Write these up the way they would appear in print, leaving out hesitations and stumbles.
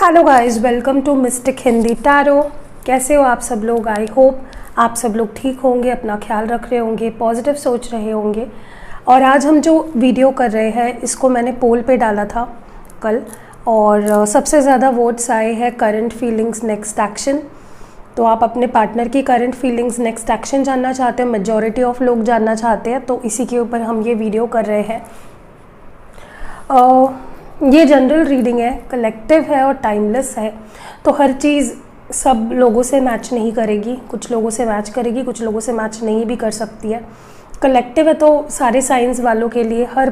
Hello guys, welcome to mystic Hindi tarot. कैसे हो आप सब लोग? आई होप आप सब लोग ठीक होंगे, अपना ख्याल रख रहे होंगे, पॉजिटिव सोच रहे होंगे। और आज हम जो वीडियो कर रहे हैं इसको मैंने पोल पे डाला था कल, और सबसे ज़्यादा वोट्स आए हैं करंट फीलिंग्स नेक्स्ट एक्शन। तो आप अपने पार्टनर की करंट फीलिंग्स नेक्स्ट एक्शन जानना चाहते हैं, मेजॉरिटी ऑफ लोग जानना चाहते हैं, तो इसी के ऊपर हम ये वीडियो कर रहे हैं। ये जनरल रीडिंग है, कलेक्टिव है और टाइमलेस है, तो हर चीज़ सब लोगों से मैच नहीं करेगी। कुछ लोगों से मैच करेगी, कुछ लोगों से मैच नहीं भी कर सकती है। कलेक्टिव है तो सारे साइंस वालों के लिए, हर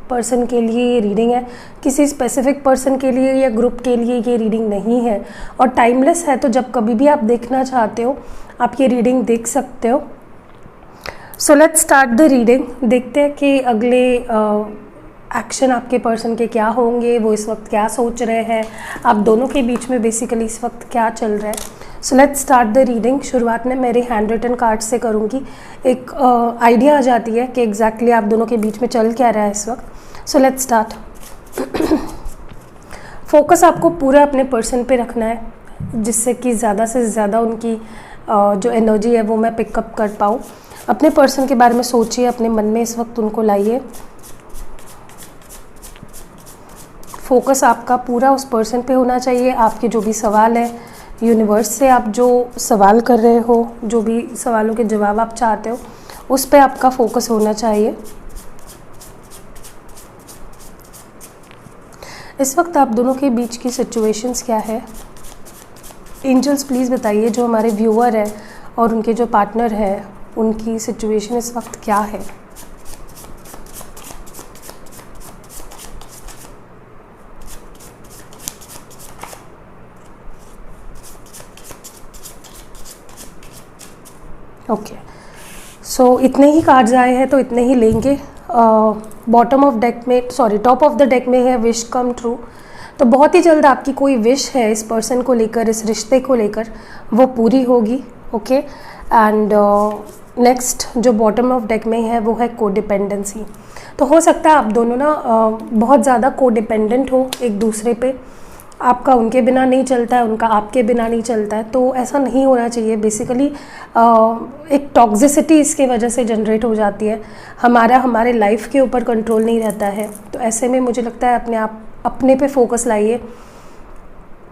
पर्सन के लिए ये रीडिंग है, किसी स्पेसिफिक पर्सन के लिए या ग्रुप के लिए ये रीडिंग नहीं है। और टाइमलेस है तो जब कभी भी आप देखना चाहते हो आप ये रीडिंग देख सकते हो। So let's start the reading. देखते हैं कि अगले एक्शन आपके पर्सन के क्या होंगे, वो इस वक्त क्या सोच रहे हैं, आप दोनों के बीच में बेसिकली इस वक्त क्या चल रहा है। So let's start the reading. शुरुआत में मेरे हैंड रिटन कार्ड से करूँगी, एक आइडिया आ जाती है कि एग्जैक्टली आप दोनों के बीच में चल क्या रहा है इस वक्त। So let's start. फोकस आपको पूरा अपने पर्सन पे रखना है, जिससे कि ज़्यादा से ज़्यादा उनकी जो एनर्जी है वो मैं पिकअप कर पाऊँ। अपने पर्सन के बारे में सोचिए, अपने मन में इस वक्त उनको लाइए। फोकस आपका पूरा उस पर्सन पे होना चाहिए। आपके जो भी सवाल है, यूनिवर्स से आप जो सवाल कर रहे हो, जो भी सवालों के जवाब आप चाहते हो, उस पे आपका फोकस होना चाहिए। इस वक्त आप दोनों के बीच की सिचुएशंस क्या है? एंजल्स प्लीज़ बताइए, जो हमारे व्यूअर है और उनके जो पार्टनर है उनकी सिचुएशन इस वक्त क्या है? ओके, सो इतने ही कार्ड्स आए हैं तो इतने ही लेंगे। बॉटम ऑफ डेक में, sorry top of the deck में है विश कम ट्रू। तो बहुत ही जल्द आपकी कोई विश है इस पर्सन को लेकर, इस रिश्ते को लेकर, वो पूरी होगी। ओके, एंड नेक्स्ट जो बॉटम ऑफ डेक में है वो है कोडिपेंडेंसी। तो हो सकता है आप दोनों ना बहुत ज़्यादा कोडिपेंडेंट हो एक दूसरे पे। आपका उनके बिना नहीं चलता है, उनका आपके बिना नहीं चलता है, तो ऐसा नहीं होना चाहिए। बेसिकली एक टॉक्सिसिटी इसके वजह से जनरेट हो जाती है। हमारे लाइफ के ऊपर कंट्रोल नहीं रहता है। तो ऐसे में मुझे लगता है अपने पे फोकस लाइए।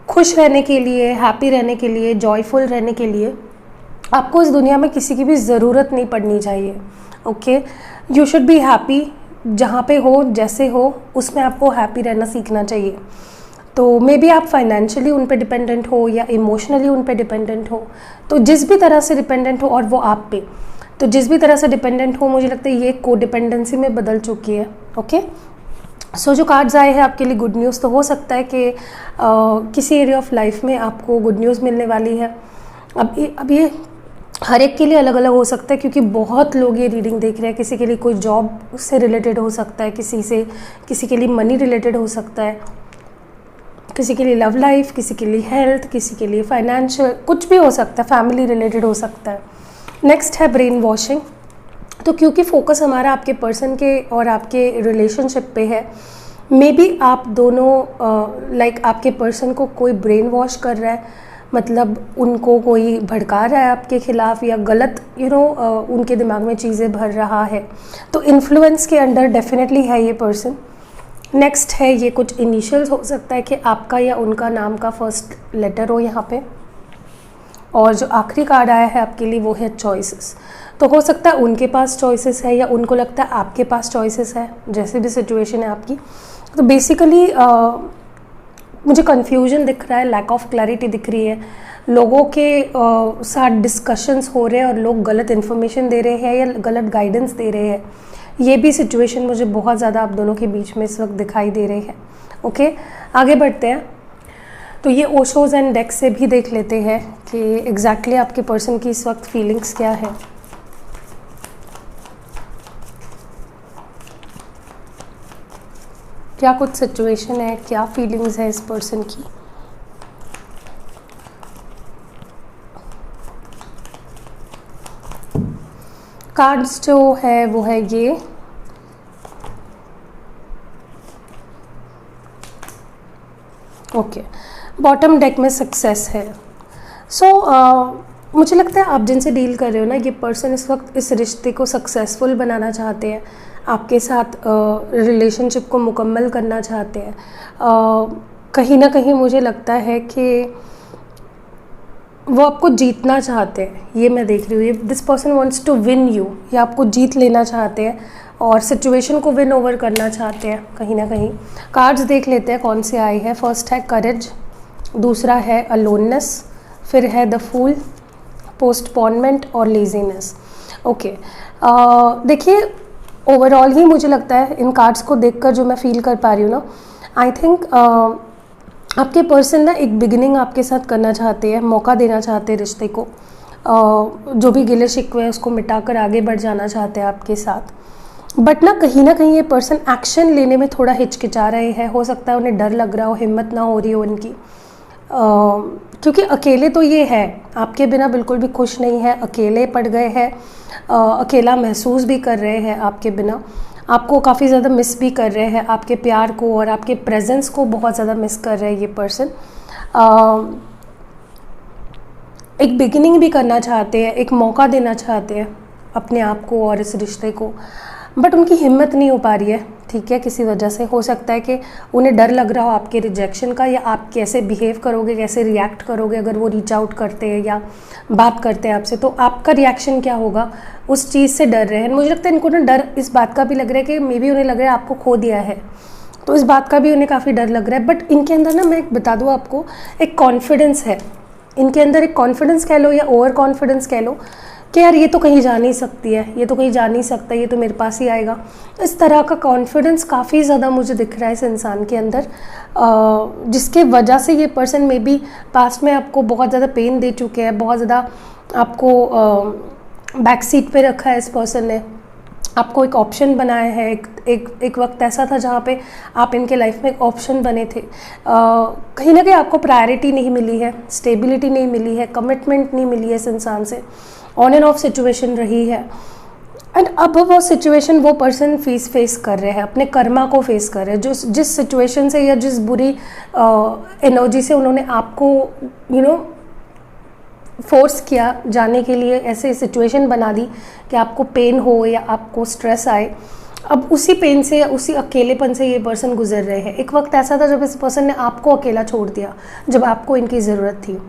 खुश रहने के लिए, हैप्पी रहने के लिए, जॉयफुल रहने के लिए आपको इस दुनिया में किसी की भी ज़रूरत नहीं पड़नी चाहिए। Okay, you should be happy. जहाँ पे हो, जैसे हो, उसमें आपको हैप्पी रहना सीखना चाहिए। तो मे बी आप फाइनेंशियली उन पे डिपेंडेंट हो या इमोशनली उन पे डिपेंडेंट हो, तो जिस भी तरह से डिपेंडेंट हो, और वो आप पे, तो जिस भी तरह से डिपेंडेंट हो, मुझे लगता है ये कोडिपेंडेंसी में बदल चुकी है। ओके, सो जो कार्ड्स आए हैं आपके लिए गुड न्यूज़। तो हो सकता है कि किसी एरिया ऑफ लाइफ में आपको गुड न्यूज़ मिलने वाली है। अब ये हर एक के लिए अलग अलग हो सकता है, क्योंकि बहुत लोग ये रीडिंग देख रहे हैं। किसी के लिए कोई जॉब से रिलेटेड हो सकता है, किसी के लिए मनी रिलेटेड हो सकता है, किसी के लिए लव लाइफ, किसी के लिए हेल्थ, किसी के लिए फाइनेंशियल, कुछ भी हो सकता है, फैमिली रिलेटेड हो सकता है। नेक्स्ट है ब्रेन वॉशिंग। तो क्योंकि फोकस हमारा आपके पर्सन के और आपके रिलेशनशिप पे है, मे बी आप दोनों लाइक आपके पर्सन को कोई ब्रेन वॉश कर रहा है, मतलब उनको कोई भड़का रहा है आपके खिलाफ, या गलत उनके दिमाग में चीज़ें भर रहा है। तो इन्फ्लुएंस के अंडर डेफिनेटली है ये पर्सन। नेक्स्ट है, ये कुछ इनिशियल्स हो सकता है कि आपका या उनका नाम का फर्स्ट लेटर हो यहाँ पे। और जो आखिरी कार्ड आया है आपके लिए वो है चॉइसेस। तो हो सकता है उनके पास चॉइसेस है या उनको लगता है आपके पास चॉइसेस है, जैसे भी सिचुएशन है आपकी। तो बेसिकली मुझे कन्फ्यूजन दिख रहा है, लैक ऑफ क्लैरिटी दिख रही है। लोगों के साथ डिस्कशंस हो रहे हैं और लोग गलत इन्फॉर्मेशन दे रहे हैं या गलत गाइडेंस दे रहे हैं। ये भी सिचुएशन मुझे बहुत ज़्यादा आप दोनों के बीच में इस वक्त दिखाई दे रही है। ओके, आगे बढ़ते हैं। तो ये ओशोज एंड डेक से भी देख लेते हैं कि एग्जैक्टली आपके पर्सन की इस वक्त फीलिंग्स क्या है। क्या कुछ सिचुएशन है, क्या फीलिंग्स है इस पर्सन की। कार्ड्स जो है वो है ये ओके, बॉटम डेक में सक्सेस है। मुझे लगता है आप जिनसे डील कर रहे हो ना, ये पर्सन इस वक्त इस रिश्ते को सक्सेसफुल बनाना चाहते हैं, आपके साथ रिलेशनशिप को मुकम्मल करना चाहते हैं। कहीं ना कहीं मुझे लगता है कि वो आपको जीतना चाहते हैं, ये मैं देख रही हूँ। ये this person wants to win you, ये आपको जीत लेना चाहते हैं और सिचुएशन को विन ओवर करना चाहते हैं कहीं ना कहीं। कार्ड्स देख लेते हैं कौन से आए हैं। फर्स्ट है करेज, दूसरा है अलोननेस, फिर है द फूल, पोस्टपोनमेंट और लेजीनेस। ओके, देखिए ओवरऑल ही मुझे लगता है इन कार्ड्स को देखकर जो मैं फील कर पा रही हूँ ना, आई थिंक आपके पर्सन ना एक बिगिनिंग आपके साथ करना चाहते हैं, मौका देना चाहते हैं रिश्ते को। जो भी गिले शिकवे हैं उसको मिटाकर आगे बढ़ जाना चाहते हैं आपके साथ। बट ना कहीं ये पर्सन एक्शन लेने में थोड़ा हिचकिचा रहे हैं। हो सकता है उन्हें डर लग रहा हो, हिम्मत ना हो रही हो उनकी, क्योंकि अकेले तो ये है, आपके बिना बिल्कुल भी खुश नहीं है, अकेले पड़ गए हैं, अकेला महसूस भी कर रहे हैं आपके बिना, आपको काफ़ी ज़्यादा मिस भी कर रहे हैं, आपके प्यार को और आपके प्रेजेंस को बहुत ज़्यादा मिस कर रहे हैं ये पर्सन। एक बिगिनिंग भी करना चाहते हैं, एक मौका देना चाहते हैं अपने आप को और इस रिश्ते को, बट उनकी हिम्मत नहीं हो पा रही है, ठीक है, किसी वजह से। हो सकता है कि उन्हें डर लग रहा हो आपके रिजेक्शन का, या आप कैसे बिहेव करोगे, कैसे रिएक्ट करोगे अगर वो रीच आउट करते हैं या बात करते हैं आपसे, तो आपका रिएक्शन क्या होगा, उस चीज़ से डर रहे हैं। मुझे लगता है इनको ना डर इस बात का भी लग रहा है कि मे बी उन्हें लग रहा है आपको खो दिया है, तो इस बात का भी उन्हें काफ़ी डर लग रहा है। बट इनके अंदर ना, मैं बता दूँ आपको, एक कॉन्फिडेंस है इनके अंदर, एक कॉन्फिडेंस कह लो या ओवर कॉन्फिडेंस कह लो कि यार ये तो कहीं जा नहीं सकती है, ये तो कहीं जा नहीं सकता, ये तो मेरे पास ही आएगा। इस तरह का कॉन्फिडेंस काफ़ी ज़्यादा मुझे दिख रहा है इस इंसान के अंदर, जिसके वजह से ये पर्सन मे बी पास्ट में आपको बहुत ज़्यादा पेन दे चुके हैं, बहुत ज़्यादा आपको बैक सीट पे रखा है इस पर्सन ने, आपको एक ऑप्शन बनाया है। एक वक्त ऐसा था जहाँ पे आप इनके लाइफ में एक ऑप्शन बने थे। कहीं ना कहीं आपको प्रायोरिटी नहीं मिली है, स्टेबिलिटी नहीं मिली है, कमिटमेंट नहीं मिली है इस इंसान से, ऑन एंड ऑफ सिचुएशन रही है। एंड अब वो सिचुएशन वो पर्सन फेस कर रहे हैं, अपने कर्मा को फेस कर रहे हैं, जिस सिचुएशन से या जिस बुरी एनर्जी से उन्होंने आपको फोर्स किया जाने के लिए, ऐसे सिचुएशन बना दी कि आपको पेन हो या आपको स्ट्रेस आए, अब उसी पेन से, उसी अकेलेपन से ये पर्सन गुजर रहे हैं। एक वक्त ऐसा था जब इस पर्सन ने आपको अकेला छोड़ दिया, जब आपको इनकी ज़रूरत थी,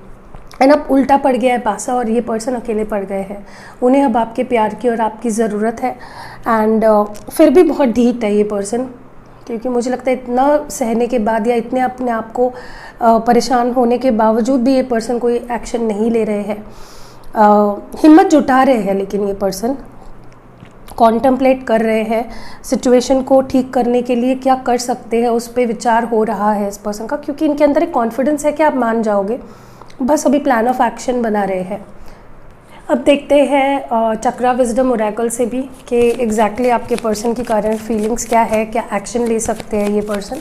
एंड अब उल्टा पड़ गया है पासा और ये पर्सन अकेले पड़ गए हैं। उन्हें अब आपके प्यार की और आपकी ज़रूरत है। एंड फिर भी बहुत ढीठ है ये पर्सन, क्योंकि मुझे लगता है इतना सहने के बाद या इतने अपने आप को परेशान होने के बावजूद भी ये पर्सन कोई एक्शन नहीं ले रहे हैं, हिम्मत जुटा रहे हैं, लेकिन ये पर्सन कॉन्टम्पलेट कर रहे हैं सिचुएशन को ठीक करने के लिए क्या कर सकते हैं, उस पर विचार हो रहा है इस पर्सन का, क्योंकि इनके अंदर एक कॉन्फिडेंस है कि आप मान जाओगे, बस अभी प्लान ऑफ एक्शन बना रहे हैं। अब देखते हैं चक्रा विजडम ओरेकल से भी कि एग्जैक्टली आपके पर्सन की करंट फीलिंग्स क्या है, क्या एक्शन ले सकते हैं ये पर्सन,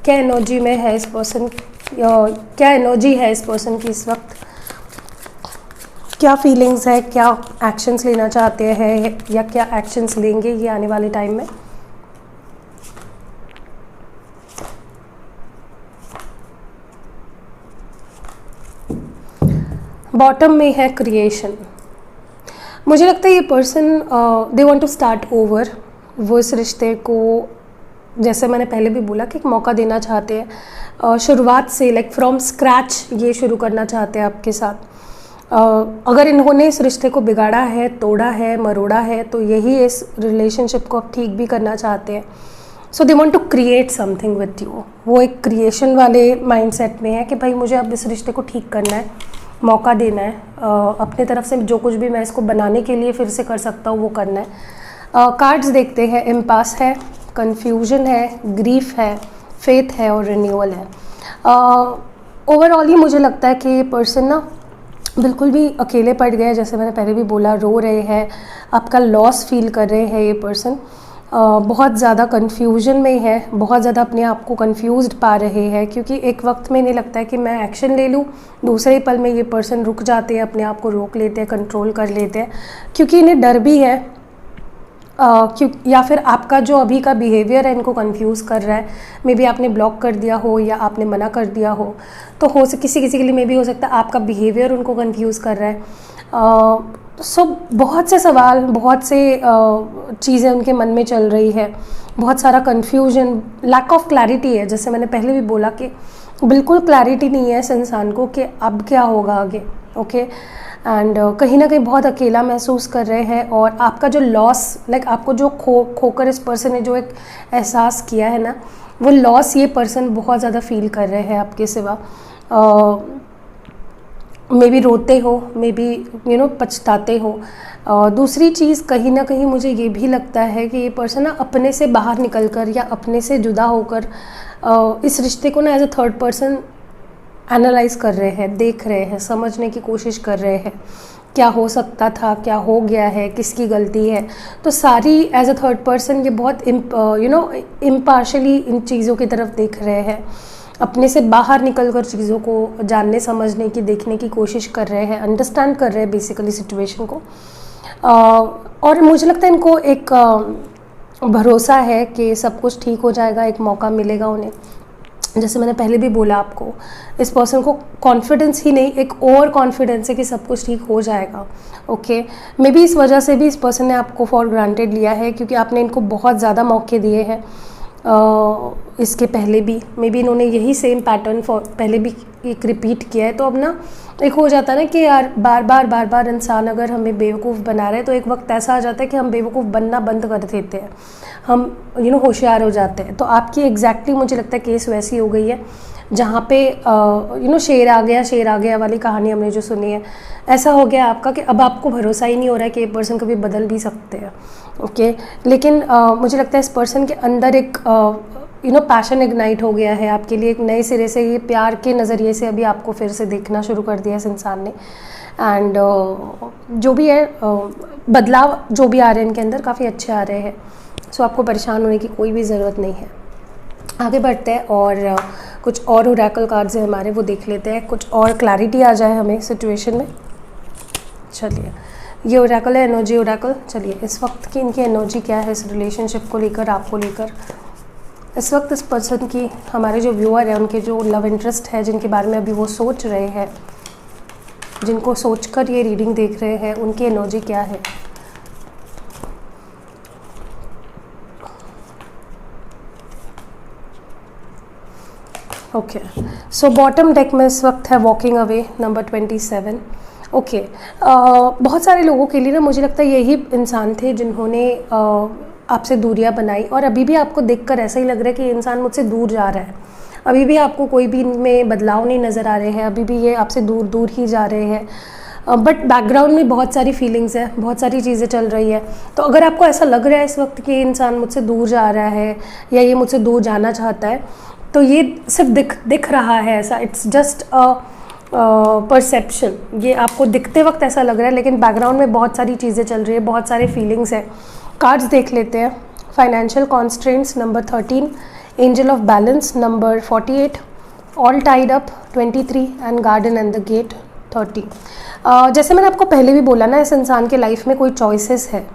क्या एनर्जी में है इस पर्सन, क्या एनर्जी है इस पर्सन की इस वक्त, क्या फीलिंग्स है, क्या एक्शंस लेना चाहते हैं या क्या एक्शंस लेंगे ये आने वाले टाइम में। बॉटम में है क्रिएशन। मुझे लगता है ये person they want to start over. वो इस रिश्ते को, जैसे मैंने पहले भी बोला, कि एक मौका देना चाहते हैं, शुरुआत से, लाइक फ्रॉम स्क्रैच ये शुरू करना चाहते हैं आपके साथ। अगर इन्होंने इस रिश्ते को बिगाड़ा है, तोड़ा है, मरोड़ा है, तो यही इस रिलेशनशिप को अब ठीक भी करना चाहते हैं। So they want to create something with you. वो एक क्रिएशन वाले माइंडसेट में है कि भाई मुझे अब इस रिश्ते को ठीक करना है, मौका देना है, अपने तरफ से जो कुछ भी मैं इसको बनाने के लिए फिर से कर सकता हूँ वो करना है। कार्ड्स देखते हैं, इम्पास है, कन्फ्यूजन है, ग्रीफ है, फेथ है और रिन्यूअल है। ओवरऑल ही मुझे लगता है कि ये पर्सन ना बिल्कुल भी अकेले पड़ गए, जैसे मैंने पहले भी बोला, रो रहे हैं, आपका लॉस फील कर रहे हैं ये पर्सन, बहुत ज़्यादा कन्फ्यूजन में है, बहुत ज़्यादा अपने आप को कन्फ्यूज्ड पा रहे हैं, क्योंकि एक वक्त में इन्हें लगता है कि मैं एक्शन ले लूँ, दूसरे पल में ये पर्सन रुक जाते हैं, अपने आप को रोक लेते हैं, कंट्रोल कर लेते हैं, क्योंकि इन्हें डर भी है क्यों, या फिर आपका जो अभी का बिहेवियर है इनको कंफ्यूज कर रहा है। मे बी आपने ब्लॉक कर दिया हो या आपने मना कर दिया हो, तो किसी किसी के लिए मे बी हो सकता है आपका बिहेवियर उनको कंफ्यूज कर रहा है। सो बहुत से सवाल, बहुत से चीज़ें उनके मन में चल रही है, बहुत सारा कन्फ्यूजन, लैक ऑफ क्लैरिटी है। जैसे मैंने पहले भी बोला कि बिल्कुल क्लैरिटी नहीं है इस इंसान को कि अब क्या होगा आगे। ओके, एंड कहीं ना कहीं बहुत अकेला महसूस कर रहे हैं। और आपका जो लॉस, लाइक आपको जो खोकर इस पर्सन ने जो एक एहसास किया है ना, वो लॉस ये पर्सन बहुत ज़्यादा फील कर रहे हैं आपके सिवा। मे बी रोते हो, मे बी पछताते हो। दूसरी चीज़ कहीं ना कहीं मुझे ये भी लगता है कि ये पर्सन ना अपने से बाहर निकल कर या अपने से जुदा होकर इस रिश्ते को ना as a third person analyse कर रहे हैं, देख रहे हैं, समझने की कोशिश कर रहे हैं, क्या हो सकता था, क्या हो गया है, किसकी गलती है। तो सारी एज अ थर्ड पर्सन ये बहुत इम्पार्शली इन चीज़ों की तरफ देख रहे हैं, अपने से बाहर निकलकर चीज़ों को जानने समझने की, देखने की कोशिश कर रहे हैं, अंडरस्टैंड कर रहे हैं बेसिकली सिचुएशन को। और मुझे लगता है इनको एक भरोसा है कि सब कुछ ठीक हो जाएगा, एक मौका मिलेगा उन्हें। जैसे मैंने पहले भी बोला आपको, इस पर्सन को कॉन्फिडेंस ही नहीं, एक ओवर कॉन्फिडेंस है कि सब कुछ ठीक हो जाएगा। ओके, मे बी इस वजह से भी इस पर्सन ने आपको फॉर ग्रांटेड लिया है, क्योंकि आपने इनको बहुत ज़्यादा मौके दिए हैं। इसके पहले भी मे बी इन्होंने यही सेम पैटर्न पहले भी एक रिपीट किया है। तो अब ना एक हो जाता है ना कि यार बार बार इंसान अगर हमें बेवकूफ़ बना रहे हैं, तो एक वक्त ऐसा आ जाता है कि हम बेवकूफ़ बनना बंद कर देते हैं, हम होशियार हो जाते हैं। तो आपकी एग्जैक्टली मुझे लगता है केस वैसी हो गई है, जहाँ पे शेर आ गया वाली कहानी हमने जो सुनी है, ऐसा हो गया आपका कि अब आपको भरोसा ही नहीं हो रहा है कि ये पर्सन कभी बदल भी सकते हैं। ओके, लेकिन मुझे लगता है इस पर्सन के अंदर एक पैशन इग्नाइट हो गया है आपके लिए, एक नए सिरे से, ये प्यार के नज़रिए से अभी आपको फिर से देखना शुरू कर दिया इस इंसान ने। एंड जो भी है बदलाव जो भी आ रहे हैं इनके अंदर काफ़ी अच्छे आ रहे हैं। सो आपको परेशान होने की कोई भी ज़रूरत नहीं है। आगे बढ़ते हैं और कुछ और ओरेकल कार्ड्स हैं हमारे, वो देख लेते हैं, कुछ और क्लैरिटी आ जाए हमें सिचुएशन में। चलिए, ये ओरेकल है एनर्जी ओरेकल। चलिए, इस वक्त की इनकी एनर्जी क्या है इस रिलेशनशिप को लेकर, आपको लेकर। इस वक्त इस पर्सन की, हमारे जो व्यूअर है उनके जो लव इंटरेस्ट है, जिनके बारे में अभी वो सोच रहे हैं, जिनको सोचकर ये रीडिंग देख रहे हैं, उनकी एनर्जी क्या है। ओके, सो बॉटम डेक में इस वक्त है वॉकिंग अवे नंबर 27। ओके, बहुत सारे लोगों के लिए ना मुझे लगता है यही इंसान थे जिन्होंने आपसे दूरियां बनाई, और अभी भी आपको देखकर ऐसा ही लग रहा है कि ये इंसान मुझसे दूर जा रहा है। अभी भी आपको कोई भी इनमें बदलाव नहीं नज़र आ रहे हैं, अभी भी ये आपसे दूर दूर ही जा रहे हैं। बट बैकग्राउंड में बहुत सारी फीलिंग्स है, बहुत सारी चीज़ें चल रही है। तो अगर आपको ऐसा लग रहा है इस वक्त कि ये इंसान मुझसे दूर जा रहा है या ये मुझसे दूर जाना चाहता है, तो ये सिर्फ दिख रहा है ऐसा, इट्स जस्ट अ परसेप्शन। ये आपको दिखते वक्त ऐसा लग रहा है, लेकिन बैकग्राउंड में बहुत सारी चीज़ें चल रही है, बहुत सारे फीलिंग्स है। कार्ड्स देख लेते हैं। Financial constraints number 13, angel of balance number 48, all tied up 23 and garden and the gate 30। जैसे मैंने आपको पहले भी बोला ना, इस इंसान के लाइफ में कोई चॉइसेस है,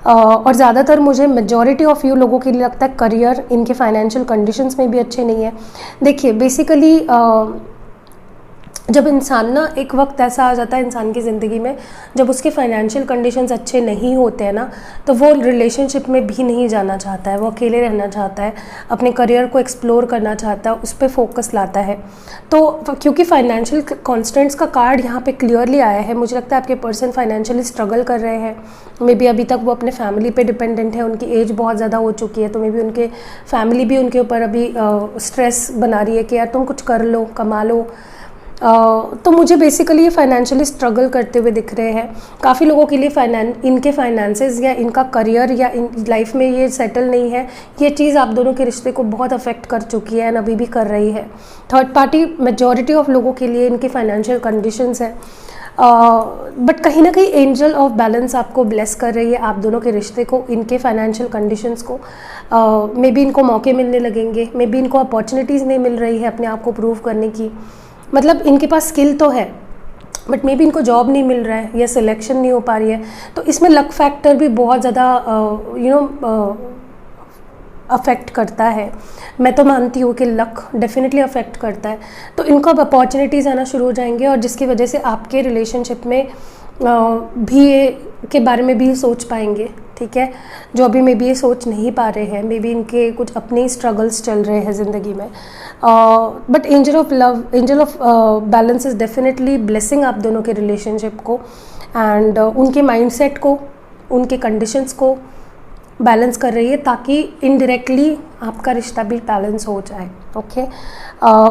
और ज़्यादातर मुझे मेजॉरिटी ऑफ यू लोगों के लिए लगता है करियर, इनके फाइनेंशियल कंडीशंस में भी अच्छे नहीं है। देखिए, बेसिकली जब इंसान ना, एक वक्त ऐसा आ जाता है इंसान की ज़िंदगी में जब उसके फाइनेंशियल कंडीशंस अच्छे नहीं होते हैं ना, तो वो रिलेशनशिप में भी नहीं जाना चाहता है, वो अकेले रहना चाहता है, अपने करियर को एक्सप्लोर करना चाहता है, उस पर फोकस लाता है। तो क्योंकि फाइनेंशियल कॉन्स्टेंट्स का कार्ड यहाँ पे क्लियरली आया है, मुझे लगता है आपके पर्सन फाइनेंशियली स्ट्रगल कर रहे हैं। मे बी अभी तक वो अपने फैमिली पे डिपेंडेंट है, उनकी एज बहुत ज़्यादा हो चुकी है, तो मे बी उनके फैमिली भी उनके ऊपर अभी स्ट्रेस बना रही है कि यार तुम कुछ कर लो, कमा लो। तो मुझे बेसिकली ये फाइनेंशियली स्ट्रगल करते हुए दिख रहे हैं। काफ़ी लोगों के लिए इनके फाइनेंसेस या इनका करियर या इन लाइफ में ये सेटल नहीं है, ये चीज़ आप दोनों के रिश्ते को बहुत अफेक्ट कर चुकी है एंड अभी भी कर रही है। थर्ड पार्टी मेजॉरिटी ऑफ लोगों के लिए इनकी फाइनेंशियल कंडीशंस है, बट कहीं ना कहीं एंजल ऑफ बैलेंस आपको ब्लेस कर रही है, आप दोनों के रिश्ते को, इनके फाइनेंशियल कंडीशंस को। मे बी इनको मौके मिलने लगेंगे, मे बी इनको अपॉर्चुनिटीज़ नहीं मिल रही है अपने आप को प्रूव करने की। मतलब इनके पास स्किल तो है, बट मे बी इनको जॉब नहीं मिल रहा है या सिलेक्शन नहीं हो पा रही है। तो इसमें लक फैक्टर भी बहुत ज़्यादा अफेक्ट करता है। मैं तो मानती हूँ कि लक डेफिनेटली अफेक्ट करता है। तो इनको अब अपॉर्चुनिटीज़ आना शुरू हो जाएंगे और जिसकी वजह से आपके रिलेशनशिप में भी के बारे में भी सोच पाएंगे, ठीक है, जो अभी मे बी ये सोच नहीं पा रहे हैं। मे बी इनके कुछ अपने स्ट्रगल्स चल रहे हैं ज़िंदगी में। But angel of love, angel of balance is definitely blessing आप दोनों के रिलेशनशिप को एंड उनके माइंडसेट को, उनके कंडीशंस को बैलेंस कर रही है ताकि इनडायरेक्टली आपका रिश्ता भी बैलेंस हो जाए। ओके,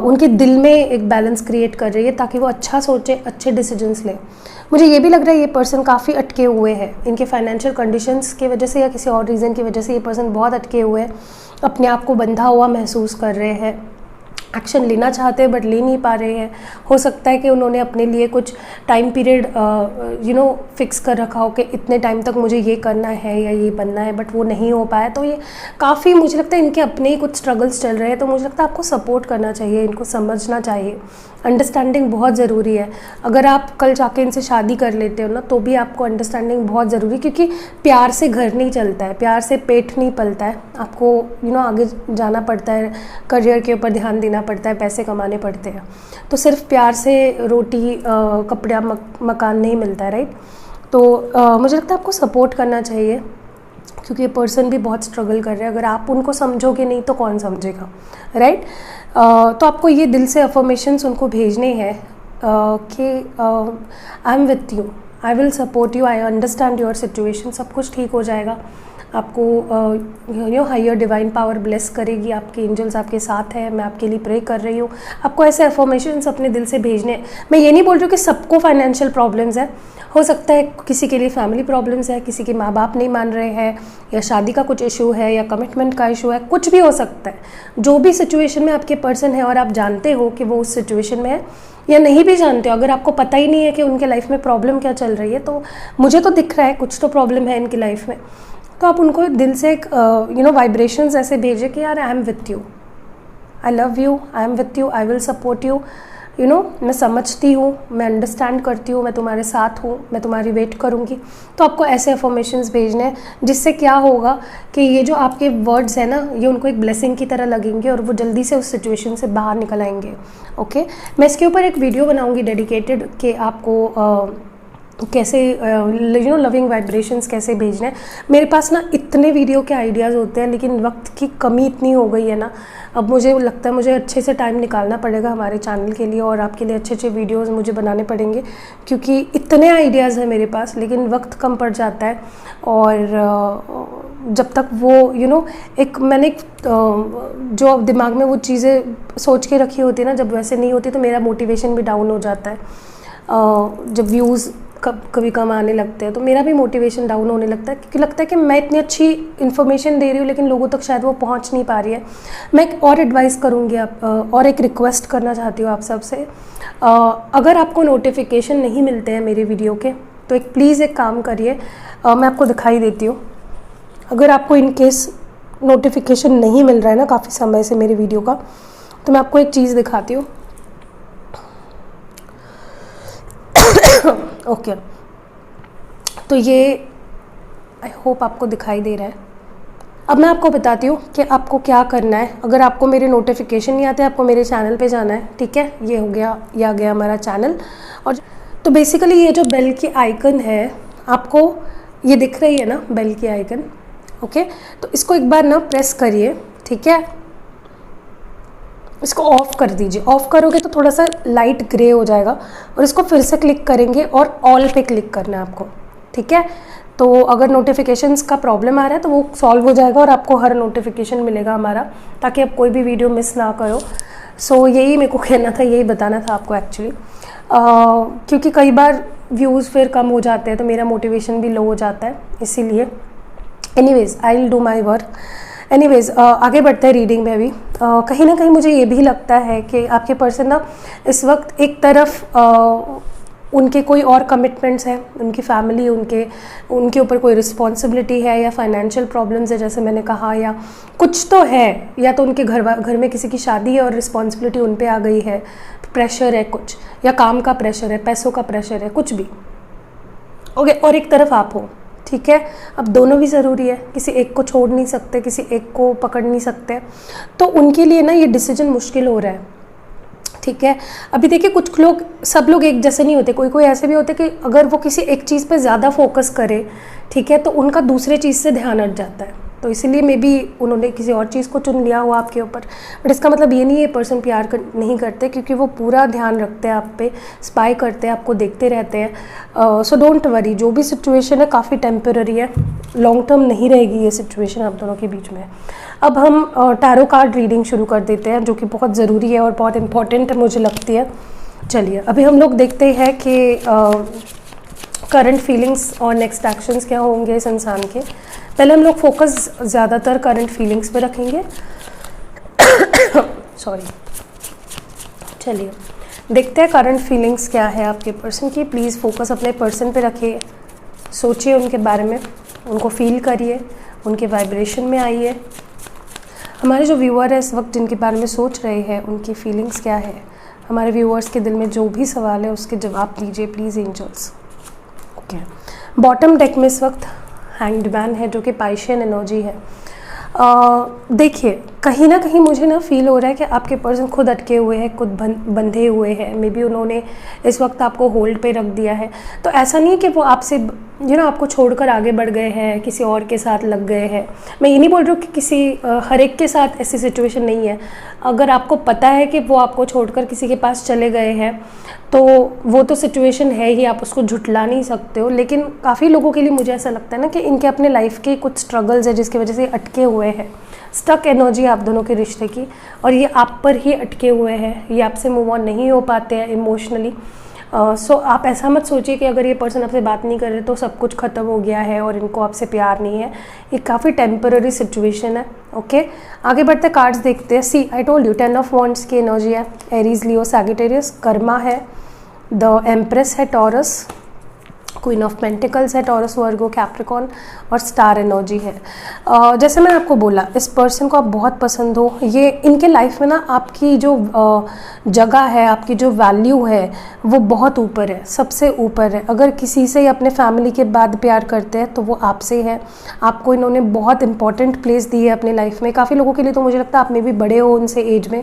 उनके दिल में एक बैलेंस क्रिएट कर रही है ताकि वो अच्छा सोचे, अच्छे डिसीजंस ले। मुझे ये भी लग रहा है ये पर्सन काफ़ी अटके हुए हैं इनके फाइनेंशियल कंडीशंस की वजह से या किसी और रीज़न की वजह से। ये पर्सन बहुत अटके हुए हैं, अपने आप को बंधा हुआ महसूस कर रहे हैं, एक्शन लेना चाहते हैं बट ले नहीं पा रहे हैं। हो सकता है कि उन्होंने अपने लिए कुछ टाइम पीरियड फिक्स कर रखा हो कि इतने टाइम तक मुझे ये करना है या ये बनना है, बट वो नहीं हो पाया। तो ये काफ़ी, मुझे लगता है इनके अपने ही कुछ स्ट्रगल्स चल रहे हैं। तो मुझे लगता है आपको सपोर्ट करना चाहिए, इनको समझना चाहिए। अंडरस्टैंडिंग बहुत ज़रूरी है। अगर आप कल जाके इनसे शादी कर लेते हो ना, तो भी आपको अंडरस्टैंडिंग बहुत ज़रूरी है, क्योंकि प्यार से घर नहीं चलता है, प्यार से पेट नहीं पलता है। आपको आगे जाना पड़ता है, करियर के ऊपर ध्यान देना पड़ता है, पैसे कमाने पड़ते हैं। तो सिर्फ प्यार से रोटी कपड़ा मकान नहीं मिलता है, राइट। तो मुझे लगता है आपको सपोर्ट करना चाहिए, क्योंकि ये पर्सन भी बहुत स्ट्रगल कर रहे हैं। अगर आप उनको समझोगे नहीं तो कौन समझेगा, राइट। तो आपको ये दिल से अफर्मेशंस उनको भेजने हैं कि I am with you, I will support you, I understand your situation, सब कुछ ठीक हो जाएगा। आपको हायर डिवाइन पावर ब्लेस करेगी, आपके एंजल्स आपके साथ है, मैं आपके लिए प्रे कर रही हूँ। आपको ऐसे अफर्मेशंस अपने दिल से भेजने। मैं ये नहीं बोल रही हूँ कि सबको फाइनेंशियल प्रॉब्लम्स है, हो सकता है किसी के लिए फैमिली प्रॉब्लम्स है, किसी के माँ बाप नहीं मान रहे हैं, या शादी का कुछ इशू है, या कमिटमेंट का इशू है, कुछ भी हो सकता है। जो भी सिचुएशन में आपके पर्सन है और आप जानते हो कि वो उस सिचुएशन में है, या नहीं भी जानते हो, अगर आपको पता ही नहीं है कि उनके लाइफ में प्रॉब्लम क्या चल रही है, तो मुझे तो दिख रहा है कुछ तो प्रॉब्लम है इनकी लाइफ में। तो आप उनको दिल से एक वाइब्रेशंस ऐसे भेजें कि यार I am with you, I love you, I am with you, I will support you, मैं समझती हूँ, मैं अंडरस्टैंड करती हूँ, मैं तुम्हारे साथ हूँ, मैं तुम्हारी वेट करूँगी। तो आपको ऐसे अफर्मेशंस भेजने हैं, जिससे क्या होगा कि ये जो आपके वर्ड्स हैं ना, ये उनको एक ब्लेसिंग की तरह लगेंगे और वो जल्दी से उस सिचुएशन से बाहर निकल आएंगे। ओके, मैं इसके ऊपर एक वीडियो बनाऊँगी डेडिकेटेड कि आपको कैसे लविंग वाइब्रेशंस कैसे भेजने हैं। मेरे पास ना इतने वीडियो के आइडियाज़ होते हैं, लेकिन वक्त की कमी इतनी हो गई है ना, अब मुझे लगता है मुझे अच्छे से टाइम निकालना पड़ेगा हमारे चैनल के लिए, और आपके लिए अच्छे अच्छे वीडियोस मुझे बनाने पड़ेंगे, क्योंकि इतने आइडियाज़ हैं मेरे पास, लेकिन वक्त कम पड़ जाता है। और जब तक वो एक मैंने जो दिमाग में वो चीज़ें सोच के रखी होती है ना, जब वैसे नहीं होती तो मेरा मोटिवेशन भी डाउन हो जाता है। जब व्यूज़ कभी कम आने लगते हैं तो मेरा भी मोटिवेशन डाउन होने लगता है, क्योंकि लगता है कि मैं इतनी अच्छी इन्फॉर्मेशन दे रही हूँ लेकिन लोगों तक शायद वो पहुँच नहीं पा रही है। मैं एक और एडवाइस करूँगी और एक रिक्वेस्ट करना चाहती हूँ आप सबसे। अगर आपको नोटिफिकेशन नहीं मिलते हैं मेरे वीडियो के, तो एक प्लीज़ एक काम करिए, मैं आपको दिखाई देती हूँ। अगर आपको इन केस नोटिफिकेशन नहीं मिल रहा है ना काफ़ी समय से मेरे वीडियो का, तो मैं आपको एक चीज़ दिखाती हूँ। ओके, तो ये आई होप आपको दिखाई दे रहा है। अब मैं आपको बताती हूँ कि आपको क्या करना है। अगर आपको मेरे नोटिफिकेशन नहीं आते, आपको मेरे चैनल पे जाना है, ठीक है। ये हो गया, ये आ गया हमारा चैनल। और तो बेसिकली ये जो बेल की आइकन है, आपको ये दिख रही है ना बेल की आइकन, ओके। तो इसको एक बार ना प्रेस करिए, ठीक है। इसको ऑफ़ कर दीजिए। ऑफ़ करोगे तो थोड़ा सा लाइट ग्रे हो जाएगा, और इसको फिर से क्लिक करेंगे और ऑल पे क्लिक करना है आपको, ठीक है। तो अगर नोटिफिकेशंस का प्रॉब्लम आ रहा है तो वो सॉल्व हो जाएगा और आपको हर नोटिफिकेशन मिलेगा हमारा, ताकि आप कोई भी वीडियो मिस ना करो। सो यही मेरे को कहना था, यही बताना था आपको एक्चुअली, क्योंकि कई बार व्यूज़ फिर कम हो जाते हैं तो मेरा मोटिवेशन भी लो हो जाता है, इसीलिए। Anyways I will do my work. Anyways आगे बढ़ते हैं रीडिंग में। अभी कहीं ना कहीं मुझे ये भी लगता है कि आपके पर्सन ना इस वक्त एक तरफ उनके कोई और कमिटमेंट्स हैं, उनकी फैमिली, उनके ऊपर कोई रिस्पॉन्सिबिलिटी है, या फाइनेंशियल प्रॉब्लम्स है जैसे मैंने कहा, या कुछ तो है, या तो उनके घर में किसी की शादी है और रिस्पॉन्सिबिलिटी उन पे आ गई है, प्रेशर है कुछ, या काम का प्रेशर है, पैसों का प्रेशर है, कुछ भी। ओके, और एक तरफ आप हो, ठीक है। अब दोनों भी ज़रूरी है, किसी एक को छोड़ नहीं सकते, किसी एक को पकड़ नहीं सकते, तो उनके लिए ना ये डिसीजन मुश्किल हो रहा है, ठीक है। अभी देखिए, कुछ लोग, सब लोग एक जैसे नहीं होते, कोई कोई ऐसे भी होते कि अगर वो किसी एक चीज़ पे ज़्यादा फोकस करे, ठीक है, तो उनका दूसरे चीज़ से ध्यान हट जाता है, तो इसीलिए मे बी उन्होंने किसी और चीज़ को चुन लिया हुआ आपके ऊपर। बट इसका मतलब ये नहीं है पर्सन प्यार नहीं करते, क्योंकि वो पूरा ध्यान रखते हैं आप पे, स्पाई करते हैं, आपको देखते रहते हैं। सो डोंट वरी, जो भी सिचुएशन है काफ़ी टेम्पररी है, लॉन्ग टर्म नहीं रहेगी ये सिचुएशन आप दोनों के बीच में। अब हम टैरो कार्ड रीडिंग शुरू कर देते हैं, जो कि बहुत ज़रूरी है और बहुत इंपॉर्टेंट मुझे लगती है। चलिए, अभी हम लोग देखते हैं कि करंट फीलिंग्स और नेक्स्ट एक्शंस क्या होंगे इस इंसान के। पहले हम लोग फोकस ज़्यादातर करंट फीलिंग्स पे रखेंगे। सॉरी, चलिए देखते हैं करंट फीलिंग्स क्या है आपके पर्सन की। प्लीज़ फोकस अपने पर्सन पे रखिए, सोचिए उनके बारे में, उनको फील करिए, उनके वाइब्रेशन में आइए। हमारे जो व्यूअर है इस वक्त जिनके बारे में सोच रहे हैं, उनकी फीलिंग्स क्या है, हमारे व्यूअर्स के दिल में जो भी सवाल है उसके जवाब दीजिए please angels. Okay, bottom deck में इस वक्त हैंग्ड मैन है, जो कि पाइशियन एनर्जी है। देखिए, कहीं ना कहीं मुझे ना फील हो रहा है कि आपके पर्सन खुद अटके हुए हैं, खुद बंधे हुए हैं। मे बी उन्होंने इस वक्त आपको होल्ड पे रख दिया है। तो ऐसा नहीं है कि वो आपसे आपको छोड़कर आगे बढ़ गए हैं, किसी और के साथ लग गए हैं। मैं ये नहीं बोल रही हूँ कि किसी हर एक के साथ ऐसी सिचुएशन नहीं है। अगर आपको पता है कि वो आपको छोड़कर किसी के पास चले गए हैं, तो वो तो सिचुएशन है ही, आप उसको झुठला नहीं सकते हो। लेकिन काफ़ी लोगों के लिए मुझे ऐसा लगता है ना कि इनके अपने लाइफ के कुछ स्ट्रगल्स है जिसकी वजह से अटके हुए हैं। स्टक एनर्जी आप दोनों के रिश्ते की, और ये आप पर ही अटके हुए हैं, ये आपसे मूव ऑन नहीं हो पाते हैं इमोशनली। सो आप ऐसा मत सोचिए कि अगर ये पर्सन आपसे बात नहीं कर रहे तो सब कुछ ख़त्म हो गया है और इनको आपसे प्यार नहीं है। ये काफ़ी टेम्पररी सिचुएशन है। ओके, आगे बढ़ते कार्ड्स देखते हैं। See, I told you, 10 of wands की एनर्जी है, एरीज, लियो, सैजिटेरियस। कर्मा है, द एम्प्रेस है, टॉरस। क्वीन ऑफ पेंटिकल्स है, टॉरस, वर्गो, कैप्रिकॉन, और स्टार एनर्जी है। जैसे मैंने आपको बोला, इस पर्सन को आप बहुत पसंद हो। ये इनके लाइफ में ना आपकी जो जगह है, आपकी जो वैल्यू है, वो बहुत ऊपर है, सबसे ऊपर है। अगर किसी से अपने फैमिली के बाद प्यार करते हैं तो वो आपसे है। आपको इन्होंने बहुत इंपॉर्टेंट प्लेस दी है अपनी लाइफ में। काफ़ी लोगों के लिए तो मुझे लगता है आप में भी बड़े हो उनसे एज में,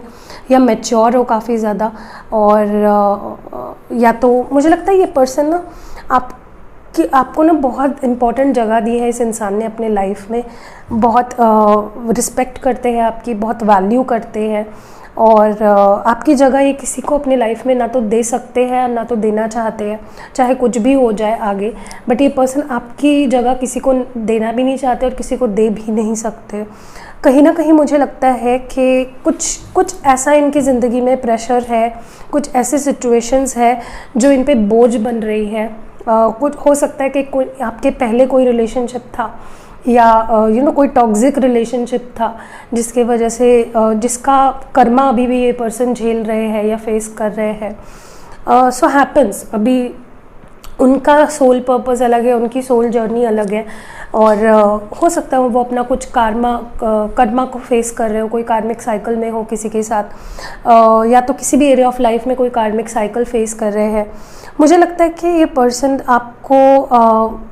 या मैच्योर हो काफ़ी ज़्यादा, और या तो मुझे लगता है ये पर्सन ना आपको ना बहुत इम्पॉर्टेंट जगह दी है इस इंसान ने अपने लाइफ में। बहुत रिस्पेक्ट करते हैं आपकी, बहुत वैल्यू करते हैं, और आपकी जगह ये किसी को अपनी लाइफ में ना तो दे सकते हैं ना तो देना चाहते हैं, चाहे कुछ भी हो जाए आगे। बट ये पर्सन आपकी जगह किसी को देना भी नहीं चाहते और किसी को दे भी नहीं सकते। कहीं ना कहीं मुझे लगता है कि कुछ ऐसा इनकी ज़िंदगी में प्रेशर है, कुछ ऐसे सिचुएशंस है जो इन पे बोझ बन रही है। कुछ हो सकता है कि कोई आपके पहले कोई रिलेशनशिप था, या कोई टॉक्सिक रिलेशनशिप था जिसके वजह से जिसका कर्मा अभी भी ये पर्सन झेल रहे हैं या फेस कर रहे हैं। सो हैपन्स, अभी उनका सोल पर्पस अलग है, उनकी सोल जर्नी अलग है, और हो सकता है वो अपना कुछ कर्मा को फेस कर रहे हो, कोई कार्मिक साइकिल में हो किसी के साथ, या तो किसी भी एरिया ऑफ लाइफ में कोई कार्मिक साइकिल फेस कर रहे हैं। मुझे लगता है कि ये पर्सन आपको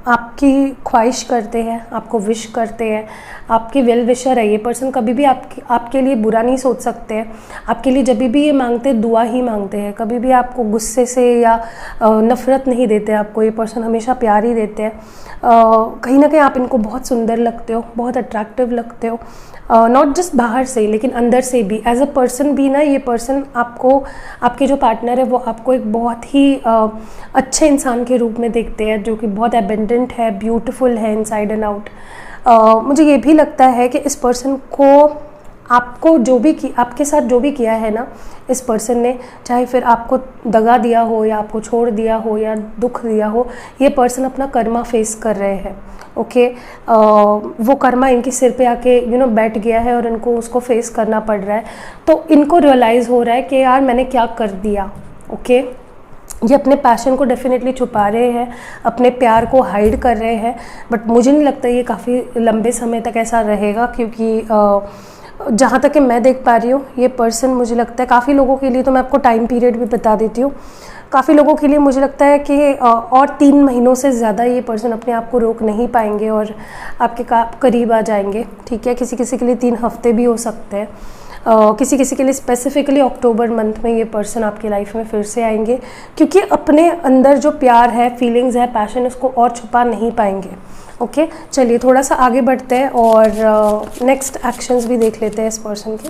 आपकी ख्वाहिश करते हैं, आपको विश करते हैं, आपके वेल विशर है। ये पर्सन कभी भी आपके लिए बुरा नहीं सोच सकते हैं। आपके लिए जब भी ये मांगते हैं दुआ ही मांगते हैं, कभी भी आपको गुस्से से या नफ़रत नहीं देते आपको। ये पर्सन हमेशा प्यार ही देते हैं। कहीं ना कहीं आप इनको बहुत सुंदर लगते हो, बहुत अट्रैक्टिव लगते हो, नॉट जस्ट बाहर से लेकिन अंदर से भी। एज अ पर्सन भी ना ये पर्सन आपको, आपके जो पार्टनर है वो आपको एक बहुत ही अच्छे इंसान के रूप में देखते हैं, जो कि बहुत एबेंडेंट है, ब्यूटीफुल है इनसाइड एंड आउट। मुझे ये भी लगता है कि इस पर्सन को आपको आपके साथ जो भी किया है ना इस पर्सन ने, चाहे फिर आपको दगा दिया हो या आपको छोड़ दिया हो या दुख दिया हो, ये पर्सन अपना कर्मा फेस कर रहे हैं। ओके, वो कर्मा इनके सिर पे आके बैठ गया है और इनको उसको फेस करना पड़ रहा है। तो इनको रियलाइज़ हो रहा है कि यार मैंने क्या कर दिया। ओके, ये अपने पैशन को डेफिनेटली छुपा रहे हैं, अपने प्यार को हाइड कर रहे हैं, बट मुझे नहीं लगता ये काफ़ी लंबे समय तक ऐसा रहेगा, क्योंकि जहाँ तक कि मैं देख पा रही हूँ ये पर्सन, मुझे लगता है काफ़ी लोगों के लिए, तो मैं आपको टाइम पीरियड भी बता देती हूँ, काफ़ी लोगों के लिए मुझे लगता है कि और 3 महीनों से ज़्यादा ये पर्सन अपने आप को रोक नहीं पाएंगे और आपके करीब आ जाएंगे, ठीक है। किसी किसी के लिए 3 हफ्ते भी हो सकते हैं, किसी किसी के लिए स्पेसिफिकली अक्टूबर मंथ में ये पर्सन आपकी लाइफ में फिर से आएंगे, क्योंकि अपने अंदर जो प्यार है, फीलिंग्स है, पैशन, उसको और छुपा नहीं पाएंगे। ओके, चलिए थोड़ा सा आगे बढ़ते हैं और नेक्स्ट एक्शंस भी देख लेते हैं इस पर्सन के।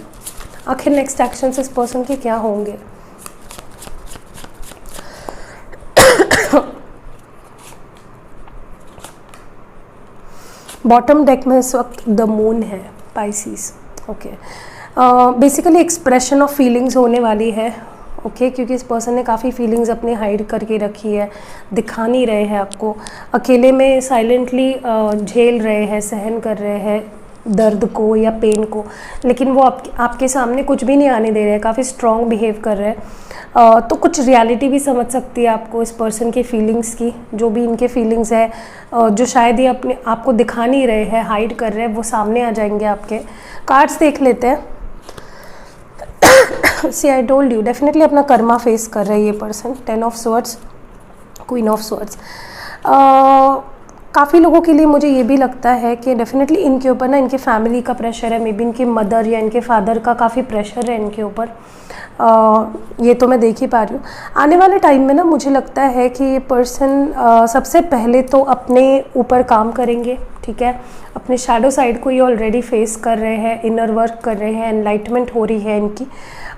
आखिर नेक्स्ट एक्शंस इस पर्सन के क्या होंगे। बॉटम डेक में इस वक्त द मून है, Pisces. Okay, basically expression of feelings होने वाली है, ओके, क्योंकि इस पर्सन ने काफ़ी फीलिंग्स अपनी हाइड करके रखी है, दिखा नहीं रहे हैं आपको, अकेले में साइलेंटली झेल रहे हैं, सहन कर रहे हैं दर्द को या पेन को, लेकिन वो आपके सामने कुछ भी नहीं आने दे रहे हैं, काफ़ी स्ट्रॉन्ग बिहेव कर रहे हैं। तो कुछ रियलिटी भी समझ सकती है आपको इस पर्सन की फीलिंग्स की, जो भी इनके फीलिंग्स है, जो शायद ये अपने आपको दिखा नहीं रहे हैं, हाइड कर रहे हैं, वो सामने आ जाएंगे आपके। कार्ड्स देख लेते हैं। See I told you, definitely अपना कर्मा फेस कर रहे हैं ये person. 10 of swords, queen of swords. काफ़ी लोगों के लिए मुझे ये भी लगता है कि डेफिनेटली इनके ऊपर ना इनके फैमिली का प्रेशर है, मे बी इनकी मदर या इनके फादर का काफ़ी प्रेशर है इनके ऊपर, ये तो मैं देख ही पा रही हूँ। आने वाले टाइम में ना मुझे लगता है कि ये पर्सन सबसे पहले तो अपने ऊपर काम करेंगे, ठीक है। अपने शैडो साइड को ये ऑलरेडी फेस कर रहे हैं, इनर वर्क कर रहे हैं, एनलाइटमेंट हो रही है इनकी।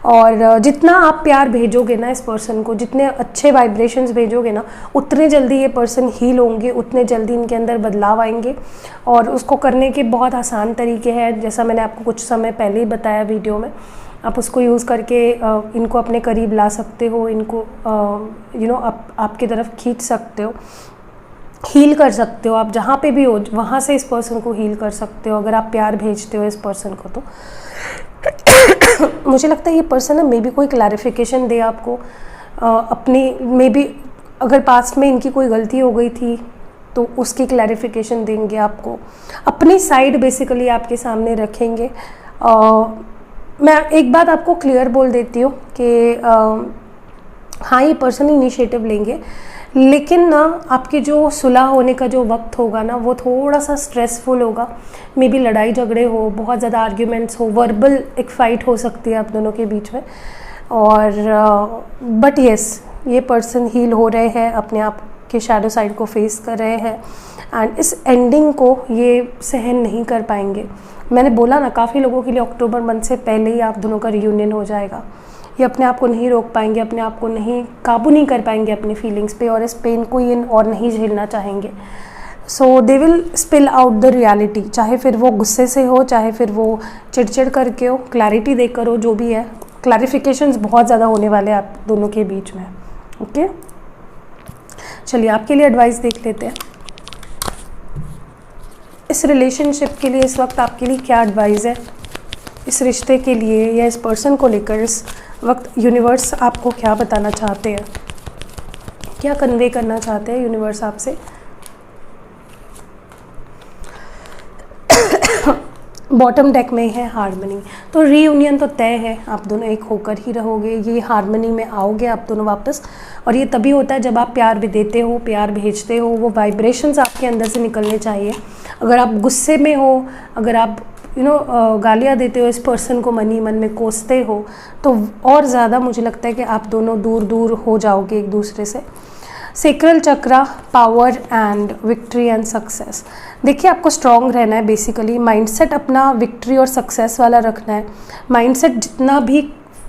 और जितना आप प्यार भेजोगे ना इस पर्सन को, जितने अच्छे वाइब्रेशंस भेजोगे ना, उतने जल्दी ये पर्सन हील होंगे, उतने जल्दी इनके अंदर बदलाव आएंगे। और उसको करने के बहुत आसान तरीके हैं, जैसा मैंने आपको कुछ समय पहले ही बताया वीडियो में। आप उसको यूज़ करके इनको अपने करीब ला सकते हो, इनको आपकी तरफ खींच सकते हो, हील कर सकते हो। आप जहाँ पे भी हो वहाँ से इस पर्सन को हील कर सकते हो, अगर आप प्यार भेजते हो इस पर्सन को तो। मुझे लगता है ये पर्सन ना मे बी कोई क्लैरिफिकेशन दे आपको, अपनी मे बी अगर पास्ट में इनकी कोई गलती हो गई थी तो उसकी क्लैरिफिकेशन देंगे आपको, अपनी साइड बेसिकली आपके सामने रखेंगे। मैं एक बात आपको क्लियर बोल देती हूँ कि हाँ, ये पर्सन इनिशिएटिव लेंगे, लेकिन ना आपकी जो सुलह होने का जो वक्त होगा ना, वो थोड़ा सा स्ट्रेसफुल होगा। मे बी लड़ाई झगड़े हो, बहुत ज़्यादा आर्ग्यूमेंट्स हो, वर्बल एक फ़ाइट हो सकती है आप दोनों के बीच में। और बट येस, ये पर्सन हील हो रहे हैं, अपने आप के शैडो साइड को फेस कर रहे हैं, एंड इस एंडिंग को ये सहन नहीं कर पाएंगे। मैंने बोला ना, काफ़ी लोगों के लिए अक्टूबर मंथ से पहले ही आप दोनों का रियूनियन हो जाएगा। ये अपने आप को नहीं रोक पाएंगे, अपने आप को नहीं काबू नहीं कर पाएंगे अपनी फीलिंग्स पे, और इस पेन को ये और नहीं झेलना चाहेंगे। So they will spill out the reality, चाहे फिर वो गुस्से से हो, चाहे फिर वो चिड़चिड़ करके हो, क्लैरिटी देकर हो, जो भी है। क्लैरिफिकेशंस बहुत ज़्यादा होने वाले हैं आप दोनों के बीच में, ओके। चलिए आपके लिए एडवाइस देख लेते हैं। इस रिलेशनशिप के लिए इस वक्त आपके लिए क्या एडवाइस है, इस रिश्ते के लिए या इस पर्सन को लेकर इस वक्त यूनिवर्स आपको क्या बताना चाहते हैं, क्या कन्वे करना चाहते हैं यूनिवर्स आपसे। बॉटम डेक में है हार्मनी, तो रीयूनियन तो तय है, आप दोनों एक होकर ही रहोगे, ये हार्मनी में आओगे आप दोनों वापस। और ये तभी होता है जब आप प्यार भी देते हो, प्यार भेजते हो, वो वाइब्रेशंस आपके अंदर से निकलने चाहिए। अगर आप गुस्से में हो, अगर आप गालियाँ देते हो इस पर्सन को, मन ही मन में कोसते हो, तो और ज़्यादा मुझे लगता है कि आप दोनों दूर दूर हो जाओगे एक दूसरे से। Sacral chakra, power and victory and success. देखिए आपको स्ट्रॉन्ग रहना है, बेसिकली माइंडसेट अपना विक्ट्री और सक्सेस वाला रखना है। माइंडसेट जितना भी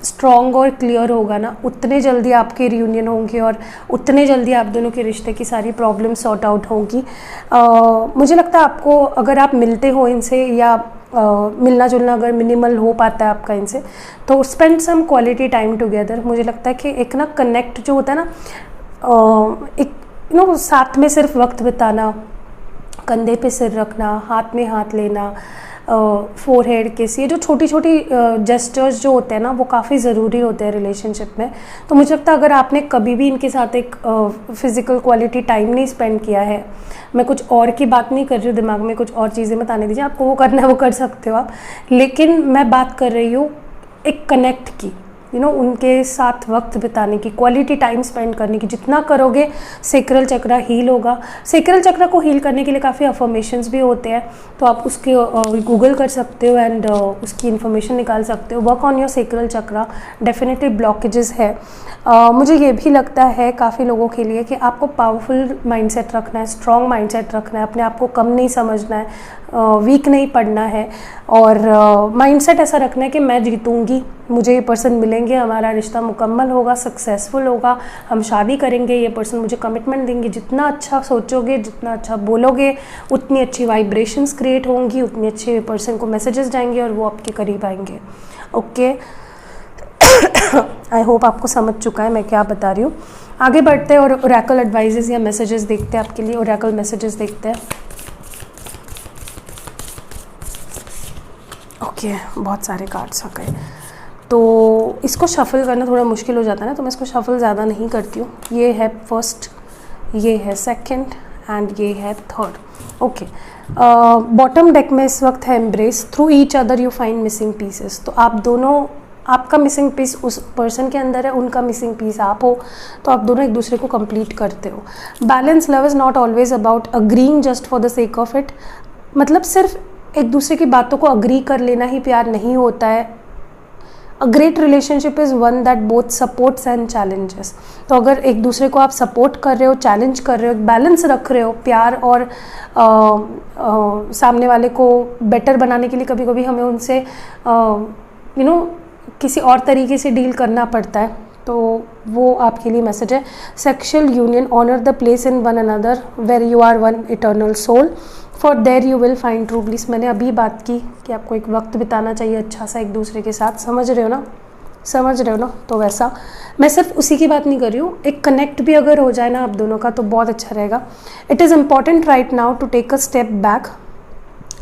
स्ट्रॉन्ग और क्लियर होगा ना, उतने जल्दी आपके रियूनियन होंगे और उतने जल्दी आप दोनों के रिश्ते की सारी प्रॉब्लम सॉर्ट आउट होगी। मुझे लगता है आपको, अगर आप मिलते हो इनसे या मिलना जुलना अगर मिनिमल हो पाता है आपका इनसे, तो spend some quality time together. मुझे लगता है कि एक ना कनेक्ट जो होता है ना, एक साथ में सिर्फ वक्त बिताना, कंधे पे सिर रखना, हाथ में हाथ लेना, फोरहेड किस, ये जो छोटी छोटी जेस्चर्स जो होते हैं ना वो काफ़ी ज़रूरी होते हैं रिलेशनशिप में। तो मुझे लगता है अगर आपने कभी भी इनके साथ एक फ़िज़िकल क्वालिटी टाइम नहीं स्पेंड किया है, मैं कुछ और की बात नहीं कर रही हूँ, दिमाग में कुछ और चीज़ें मत आने दीजिए, आपको वो करना है वो कर सकते हो आप, लेकिन मैं बात कर रही हूँ एक कनेक्ट की, उनके साथ वक्त बिताने की, क्वालिटी टाइम स्पेंड करने की। जितना करोगे सेक्रल चक्रा हील होगा। सेक्रल चक्रा को हील करने के लिए काफ़ी अफर्मेशंस भी होते हैं, तो आप उसके गूगल कर सकते हो एंड उसकी इन्फॉर्मेशन निकाल सकते हो। Work on your sacral chakra, definitely blockages है। मुझे ये भी लगता है काफ़ी लोगों के लिए कि आपको पावरफुल माइंडसेट रखना है, स्ट्रॉन्ग माइंडसेट रखना है, अपने आप को कम नहीं समझना है, वीक नहीं पड़ना है, और माइंडसेट ऐसा रखना है कि मैं जीतूंगी, मुझे ये पर्सन मिलेंगे, हमारा रिश्ता मुकम्मल होगा, सक्सेसफुल होगा, हम शादी करेंगे, ये पर्सन मुझे कमिटमेंट देंगे। जितना अच्छा सोचोगे, जितना अच्छा बोलोगे, उतनी अच्छी वाइब्रेशंस क्रिएट होंगी, उतनी अच्छे पर्सन को मैसेजेस जाएंगे और वो आपके करीब आएंगे। ओके, आई होप आपको समझ चुका है मैं क्या बता रही हूँ। आगे बढ़ते हैं और ओरेकल एडवाइजेस या मैसेजेस देखते हैं आपके लिए। ओरेकल मैसेजेस देखते हैं। ओके, बहुत सारे कार्ड्स आ गए, तो इसको शफल करना थोड़ा मुश्किल हो जाता है ना, तो मैं इसको शफल ज़्यादा नहीं करती हूँ। ये है फर्स्ट, ये है सेकंड एंड ये है थर्ड। ओके, बॉटम डेक में इस वक्त है embrace, through each other you find missing pieces. तो आप दोनों, आपका मिसिंग पीस उस पर्सन के अंदर है, उनका मिसिंग पीस आप हो, तो आप दोनों एक दूसरे को कंप्लीट करते हो। Balance love is not always about agreeing just for the sake of it, मतलब सिर्फ एक दूसरे की बातों को अग्री कर लेना ही प्यार नहीं होता है। A great relationship is one that both supports and challenges. तो अगर एक दूसरे को आप सपोर्ट कर रहे हो, चैलेंज कर रहे हो, बैलेंस रख रहे हो, प्यार और सामने वाले को बेटर बनाने के लिए कभी कभी हमें उनसे किसी और तरीके से डील करना पड़ता है, तो वो आपके लिए मैसेज है। Sexual union, honour the place in one another where you are one eternal soul, for there you will find true bliss. मैंने अभी बात की कि आपको एक वक्त बिताना चाहिए अच्छा सा एक दूसरे के साथ, समझ रहे हो ना, समझ रहे हो ना। तो वैसा मैं सिर्फ उसी की बात नहीं कर रही हूँ, एक कनेक्ट भी अगर हो जाए ना आप दोनों का तो बहुत अच्छा रहेगा। It is important right now to take a step back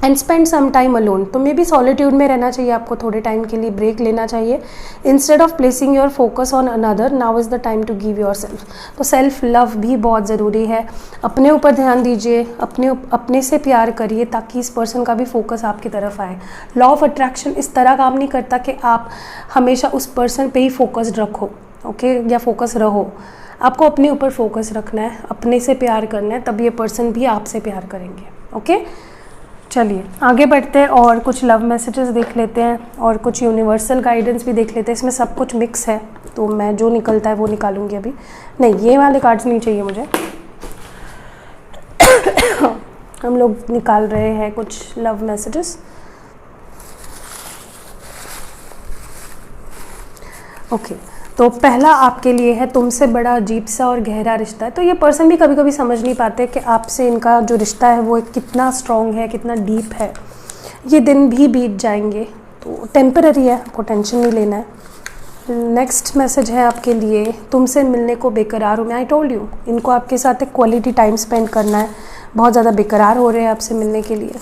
and spend some time alone. तो मे भी सॉलिट्यूड में रहना चाहिए आपको, थोड़े टाइम के लिए ब्रेक लेना चाहिए। Instead of placing your focus on another, now is the time to give yourself. तो सेल्फ लव भी बहुत ज़रूरी है, अपने ऊपर ध्यान दीजिए, अपने से प्यार करिए ताकि इस पर्सन का भी फोकस आपकी तरफ आए। लॉ ऑफ अट्रैक्शन इस तरह काम नहीं करता कि आप हमेशा उस पर्सन पे ही फोकस्ड रखो, ओके, या फोकस रहो। आपको अपने ऊपर फोकस रखना है, अपने से प्यार करना है, तब ये पर्सन भी आपसे प्यार करेंगे। ओके, चलिए आगे बढ़ते हैं और कुछ लव मैसेजेस देख लेते हैं और कुछ यूनिवर्सल गाइडेंस भी देख लेते हैं। इसमें सब कुछ मिक्स है, तो मैं जो निकलता है वो निकालूंगी अभी। नहीं, ये वाले कार्ड्स नहीं चाहिए मुझे। हम लोग निकाल रहे हैं कुछ लव मैसेजेस। ओके, तो पहला आपके लिए है, तुमसे बड़ा अजीब सा और गहरा रिश्ता है। तो ये पर्सन भी कभी कभी समझ नहीं पाते कि आपसे इनका जो रिश्ता है वो कितना स्ट्रॉन्ग है, कितना डीप है। ये दिन भी बीत जाएंगे, तो टेम्पररी है, आपको टेंशन नहीं लेना है। नेक्स्ट मैसेज है आपके लिए, तुमसे मिलने को बेकरार हूँ मैं। आई टोल्ड यू, इनको आपके साथ एक क्वालिटी टाइम स्पेंड करना है, बहुत ज़्यादा बेकरार हो रहे हैं आपसे मिलने के लिए।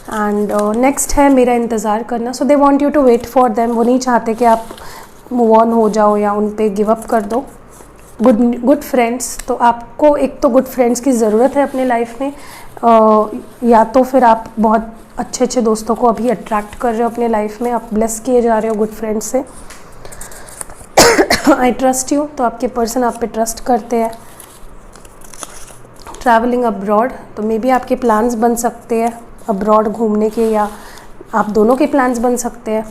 एंड नेक्स्ट है मेरा इंतज़ार करना। So they want you to wait for them. वो नहीं चाहते कि आप मूव ऑन हो जाओ या उन पे गिव अप कर दो। गुड फ्रेंड्स, तो आपको एक तो गुड फ्रेंड्स की ज़रूरत है अपने लाइफ में, या तो फिर आप बहुत अच्छे अच्छे दोस्तों को अभी अट्रैक्ट कर रहे हो अपने लाइफ में, आप ब्लेस किए जा रहे हो गुड फ्रेंड्स से। आई ट्रस्ट यू, तो आपके पर्सन आप पे ट्रस्ट करते हैं। ट्रैवलिंग अब्रॉड, तो मे बी आपके प्लान्स बन सकते हैं अब्रॉड घूमने के, या आप दोनों के प्लान्स बन सकते हैं।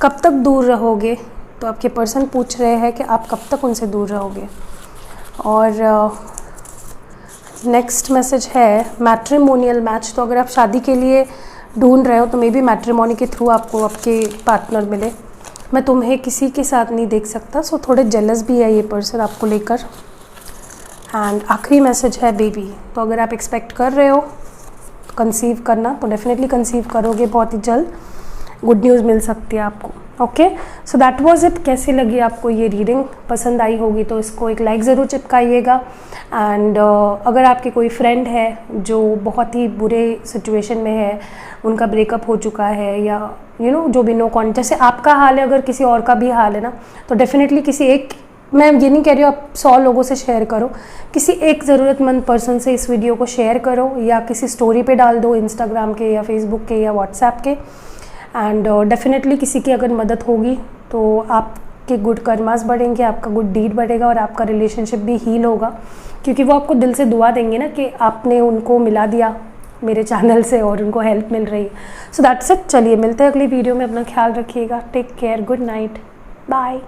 कब तक दूर रहोगे, तो आपके पर्सन पूछ रहे हैं कि आप कब तक उनसे दूर रहोगे। और नेक्स्ट मैसेज है मैट्रिमोनियल मैच। तो अगर आप शादी के लिए ढूंढ रहे हो तो मे बी मैट्रिमोनी के थ्रू आपको आपके पार्टनर मिले। मैं तुम्हें किसी के साथ नहीं देख सकता, सो थोड़े जेलस भी है ये पर्सन आपको लेकर। एंड आखिरी मैसेज है बेबी। तो अगर आप एक्सपेक्ट कर रहे हो कंसीव करना, तो डेफिनेटली कंसीव करोगे बहुत ही जल्द। गुड न्यूज़ मिल सकती है आपको। Okay, so that was it. कैसी लगी आपको ये रीडिंग? पसंद आई होगी तो इसको एक लाइक ज़रूर चिपकाइएगा। एंड अगर आपके कोई फ्रेंड है जो बहुत ही बुरे सिचुएशन में है, उनका ब्रेकअप हो चुका है, या जो भी नो कॉन्टेक्ट, जैसे आपका हाल है, अगर किसी और का भी हाल है ना, तो डेफिनेटली किसी एक, मैं ये नहीं कह रही हूँ आप 100 लोगों से शेयर करो, किसी एक ज़रूरतमंद पर्सन से इस वीडियो को शेयर करो, या किसी स्टोरी पे डाल दो, इंस्टाग्राम के या फेसबुक के या व्हाट्सएप के। एंड डेफिनेटली किसी की अगर मदद होगी तो आपके गुड कर्मास बढ़ेंगे, आपका गुड डीड बढ़ेगा, और आपका रिलेशनशिप भी हील होगा, क्योंकि वो आपको दिल से दुआ देंगे ना कि आपने उनको मिला दिया मेरे चैनल से और उनको हेल्प मिल रही है। So that's it. चलिए मिलते हैं अगली वीडियो में। अपना ख्याल रखिएगा। Take care. Good night. Bye.